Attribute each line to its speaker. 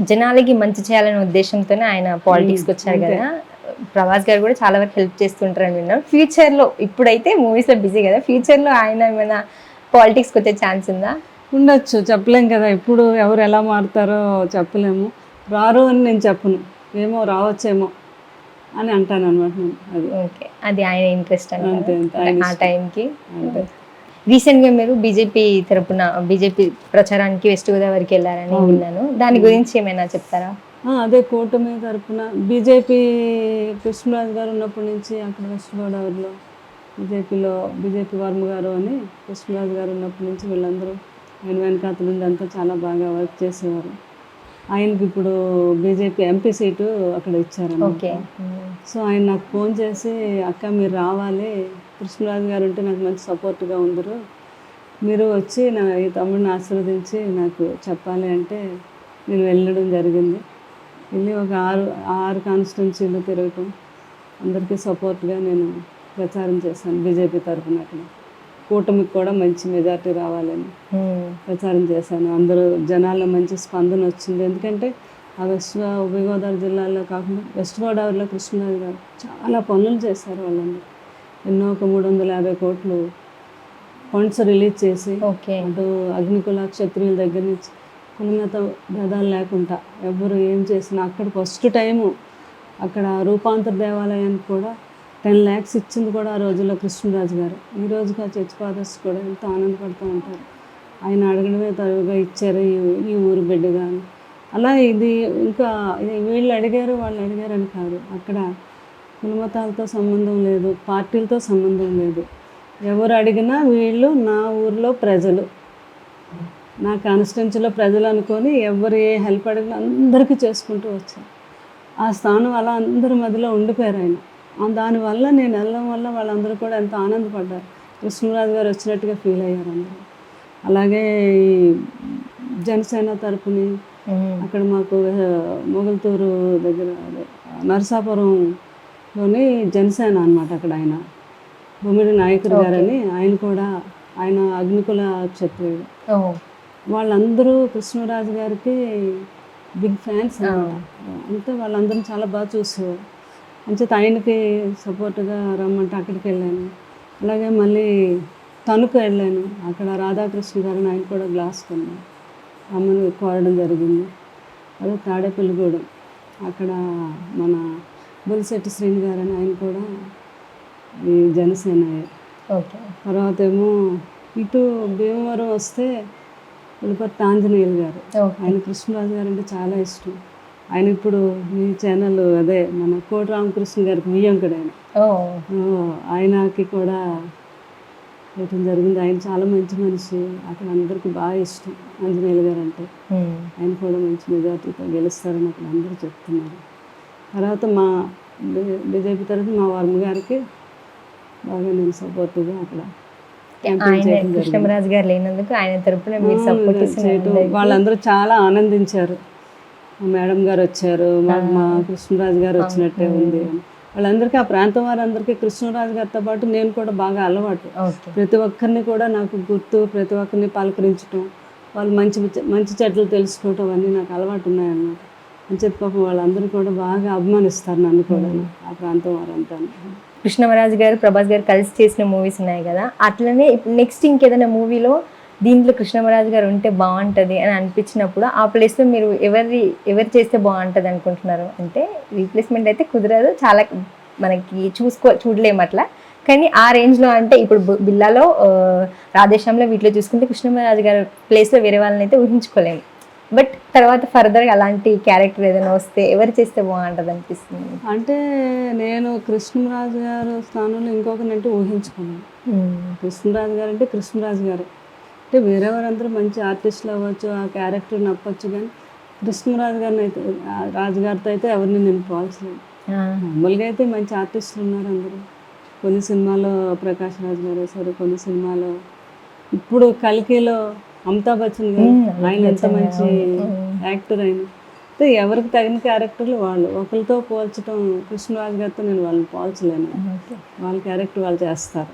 Speaker 1: జనాలకి మంచి చేయాలనే ఉద్దేశంతోనే ఆయన పాలిటిక్స్కి వచ్చారు కదా. ప్రభాస్ గారు కూడా చాలా వరకు హెల్ప్ చేస్తుంటారని విన్నాం. ఫ్యూచర్లో ఇప్పుడైతే మూవీస్లో బిజీ కదా, ఫ్యూచర్లో ఆయన ఏమైనా పాలిటిక్స్కి వచ్చే ఛాన్స్ ఉందా?
Speaker 2: ఉండొచ్చు, చెప్పలేం కదా. ఇప్పుడు ఎవరు ఎలా మారుతారో చెప్పలేము. రారు అని నేను చెప్పను, ఏమో రావచ్చేమో అని అంటాను అనమాట నేను. అది
Speaker 1: ఓకే, అది ఆయన ఇంట్రెస్ట్
Speaker 2: అంతే
Speaker 1: అంటే ఆ టైంకి. రీసెంట్గా మీరు బీజేపీ తరపున బీజేపీ ప్రచారానికి వెస్ట్ గోదావరికి వెళ్ళారని విన్నాను, దాని గురించి ఏమైనా చెప్తారా?
Speaker 2: అదే కూటమి తరపున బీజేపీ కృష్ణరాజు గారు ఉన్నప్పటి నుంచి అక్కడ వెస్ట్ గోదావరిలో బీజేపీ వర్మ గారు అని కృష్ణరాజు గారు ఉన్నప్పటి నుంచి వీళ్ళందరూ ఆయన వెనకాతల నుండి అంతా చాలా బాగా వర్క్ చేసేవారు. ఆయనకి ఇప్పుడు బీజేపీ ఎంపీ సీటు అక్కడ ఇచ్చారు.
Speaker 1: ఓకే.
Speaker 2: సో ఆయన నాకు ఫోన్ చేసి, అక్క మీరు రావాలి, కృష్ణరాజు గారు ఉంటే నాకు మంచి సపోర్ట్గా ఉందరు, మీరు వచ్చి ఈ తమ్ముడిని ఆశీర్వదించి నాకు చెప్పాలి అంటే నేను వెళ్ళడం జరిగింది. వెళ్ళి ఒక ఆరు కాన్స్టిట్యున్సీలు తిరగటం, అందరికీ సపోర్ట్గా నేను ప్రచారం చేశాను బీజేపీ తరఫున. అక్కడ కూటమికి కూడా మంచి మెజార్టీ రావాలని ప్రచారం చేశాను. అందరూ జనాల్లో మంచి స్పందన వచ్చింది. ఎందుకంటే ఆ ఉభయ గోదావరి జిల్లాలో కాకుండా వెస్ట్ గోదావరిలో కృష్ణరాజు గారు చాలా పనులు చేశారు. వాళ్ళందరూ ఎన్నో 350 కోట్లు ఫండ్స్ రిలీజ్ చేసి, అటు అగ్నికుల క్షత్రియుల దగ్గర నుంచి కులమత భేదాలు లేకుండా ఎవరు ఏం చేసినా అక్కడ ఫస్ట్ టైము అక్కడ రూపాంతర దేవాలయానికి కూడా 10 lakhs ఇచ్చింది కూడా ఆ రోజుల్లో కృష్ణరాజు గారు. ఈ రోజుగా చర్చ్ ఫాదర్స్ కూడా ఎంతో ఆనందపడుతూ ఉంటారు. ఆయన అడగడమే తరువుగా ఇచ్చారు ఈ ఊరు బిడ్డగా అని. అలా ఇది ఇంకా వీళ్ళు అడిగారు వాళ్ళు అడిగారు అని కాదు, అక్కడ కులమతాలతో సంబంధం లేదు, పార్టీలతో సంబంధం లేదు. ఎవరు అడిగినా వీళ్ళు నా ఊరిలో ప్రజలు, నా కాన్స్టిట్యున్సీలో ప్రజలు అనుకొని ఎవరు ఏ హెల్ప్ అడిగినా అందరికీ చేసుకుంటూ వచ్చారు. ఆ స్థానం అలా అందరి మధ్యలో ఉండిపోయారు ఆయన. దానివల్ల నేను వెళ్ళడం వల్ల వాళ్ళందరూ కూడా ఎంతో ఆనందపడ్డారు. కృష్ణరాజు గారు వచ్చినట్టుగా ఫీల్ అయ్యారు అందరూ. అలాగే ఈ జనసేన తరపుని అక్కడ మాకు మొగల్తూరు దగ్గర నరసాపురంలోని జనసేన అనమాట. అక్కడ ఆయన బొమ్మిడి నాయకుడు గారని ఆయన అగ్నికుల క్షత్రియుడు. వాళ్ళందరూ కృష్ణరాజు గారికి బిగ్ ఫ్యాన్స్ అన్నమాట. అంతే వాళ్ళందరూ చాలా బాగా చూసేవారు. అంచేత ఆయనకి సపోర్ట్గా రమ్మంటే అక్కడికి వెళ్ళాను. అలాగే మళ్ళీ తణుకు వెళ్ళాను. అక్కడ రాధాకృష్ణ గారిని ఆయన కూడా గ్లాస్ కొన్నాను, అమ్మని కోరడం జరిగింది. అదే తాడేపల్లిగూడెం అక్కడ మన బొలిశెట్టి శ్రీని గారని ఆయన కూడా ఈ జనసేన. తర్వాత ఏమో ఇటు భీమవరం వస్తే పులిపర్తి ఆంజనేయులు గారు, ఆయన కృష్ణరాజు గారు అంటే చాలా ఇష్టం. ఆయన ఇప్పుడు మీ ఛానల్ అదే మన కోటి రామకృష్ణ గారికి వియ్యంకుడు ఆయనకి కూడా చేయటం జరిగింది. ఆయన చాలా మంచి మనిషి, అక్కడ అందరికీ బాగా ఇష్టం ఆంజనేయులు గారు అంటే. ఆయన కూడా మంచి మెజార్టీతో గెలుస్తారని అక్కడ అందరూ చెప్తున్నారు. తర్వాత మా బీజేపీ తరఫున మా వర్మ గారికి బాగా నేను సపోర్ట్గా అక్కడ
Speaker 1: కృష్ణరాజు గారు లేనందుకు ఆయన తరపున మీరు సపోర్ట్ చేయటం
Speaker 2: వాళ్ళందరూ చాలా ఆనందించారు. మేడం గారు వచ్చారు, మా కృష్ణరాజు గారు వచ్చినట్టే ఉంది. వాళ్ళందరికీ ఆ ప్రాంతం వారందరికీ కృష్ణరాజు గారితో పాటు నేను కూడా బాగా అలవాటు. ప్రతి ఒక్కరిని కూడా నాకు గుర్తు, ప్రతి ఒక్కరిని పలకరించడం, వాళ్ళు మంచి చెట్లు తెలుసుకోవటం అవన్నీ నాకు అలవాటు ఉన్నాయన్నమాట. అని చెప్పి పాపం వాళ్ళందరూ కూడా బాగా అభిమానిస్తారు నన్ను కూడా, ఆ ప్రాంతం వారంతా.
Speaker 1: కృష్ణరాజు గారు ప్రభాస్ గారు కలిసి చేసిన మూవీస్ ఉన్నాయి కదా, అట్లనే నెక్స్ట్ ఇంకేదైనా మూవీలో దీంట్లో కృష్ణరాజు గారు ఉంటే బాగుంటుంది అని అనిపించినప్పుడు ఆ ప్లేస్లో మీరు ఎవరు చేస్తే బాగుంటుంది అనుకుంటున్నారు? అంటే రీప్లేస్మెంట్ అయితే కుదరదు, చాలా మనకి చూడలేము అట్లా, కానీ ఆ రేంజ్లో అంటే ఇప్పుడు బిల్లాలో రాధేశ్యామ్లో వీటిలో చూసుకుంటే కృష్ణరాజు గారి ప్లేస్లో వేరే వాళ్ళని అయితే ఊహించుకోలేము. బట్ తర్వాత ఫర్దర్గా అలాంటి క్యారెక్టర్ ఏదైనా వస్తే ఎవరు చేస్తే బాగుంటుంది అనిపిస్తుంది?
Speaker 2: అంటే నేను కృష్ణరాజు గారు స్థానంలో ఇంకొకరినంటే ఊహించుకున్నాను. కృష్ణరాజు గారు అంటే కృష్ణరాజు గారు అంటే వేరేవారందరూ మంచి ఆర్టిస్టులు అవ్వచ్చు, ఆ క్యారెక్టర్ నప్పచ్చు, కానీ కృష్ణరాజు గారిని అయితే రాజుగారితో అయితే ఎవరిని నేను పోల్చలేను. మామూలుగా అయితే మంచి ఆర్టిస్టులు ఉన్నారు అందరూ. కొన్ని సినిమాలో ప్రకాష్ రాజ్ గారు వేశారు, కొన్ని సినిమాలో ఇప్పుడు కల్కిలో అమితాబ్ బచ్చన్ గారు, ఆయన ఎంత మంచి యాక్టర్ అయిన. అయితే ఎవరికి తగిన క్యారెక్టర్లు వాళ్ళు. ఒకరితో పోల్చడం కృష్ణరాజు గారితో నేను వాళ్ళని పోల్చలేను. వాళ్ళ క్యారెక్టర్ వాళ్ళు చేస్తారు.